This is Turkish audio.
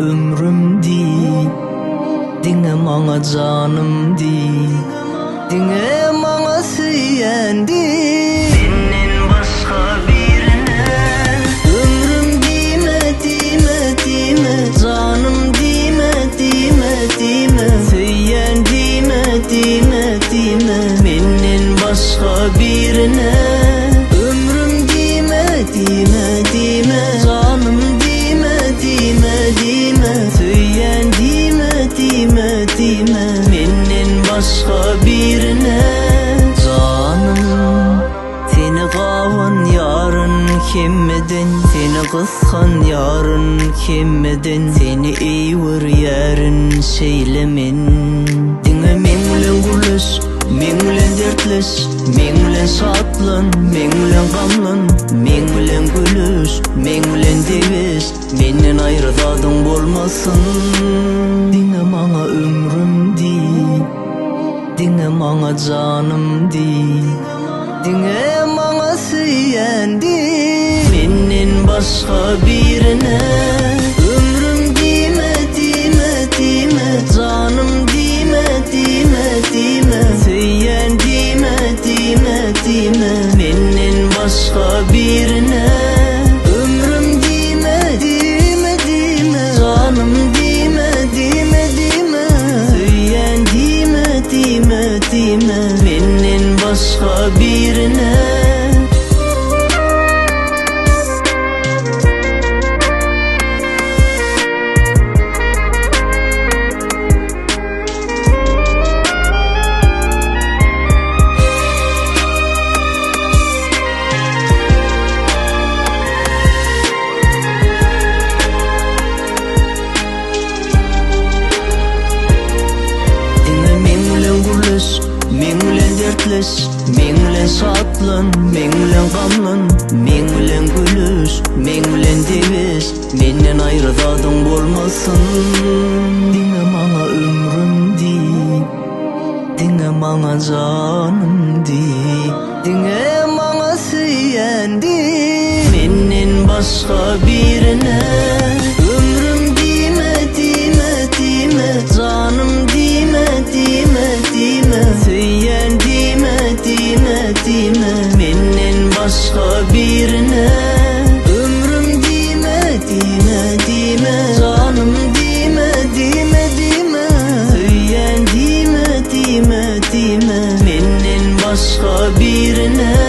ömrümdi, diňe maňa janymdy, diňe maňa süýendi. Senden başga birine ömrüm dime, dime, dime, janym dime, dime, dime, süýen dime, dime, dime, menden başga birine ömrüm dime, dime, dime, janym dime, dime, dime, süýen dime, dime, dime, menden başga birine. Janım seni gawan yarın kemmeden, seni kıskan yarın kemmeden, seni eýwer yarın şeýlemen. Diňe men bilen gülüş, men bilen dertleş, men bilen şatlan, men bilen gamlan, men bilen gülüş, men bilen debes, menden aýrydadyň bolmasyn. Diňe maňa ömrümdi, diňe maňa janymdy, diňe maňa süýendi, menden başga birine ömrüm dime, dime, dime, janym dime, dime, dime, süýen dime, dime, dime, menden başga birine ömrüm dime, dime, dime, janym dime, dime, dime, süýen dime, dime, dime, menden başga birine. Men bilen dertleş, men bilen şatlan, men bilen gamlan, men bilen gülüş, men bilen debes, menden aýrydadyň bolmasyn. Diňe maňa ömrümdi, diňe maňa janymdy, diňe maňa süýendi, menden başga birine ömrüm dime, dime, dime, janym dime, dime, dime, süýen dime, dime, dime, menden başga birine ömrüm dime, dime, dime, janym dime, dime, dime, süýen dime, dime, dime, menden başga birine.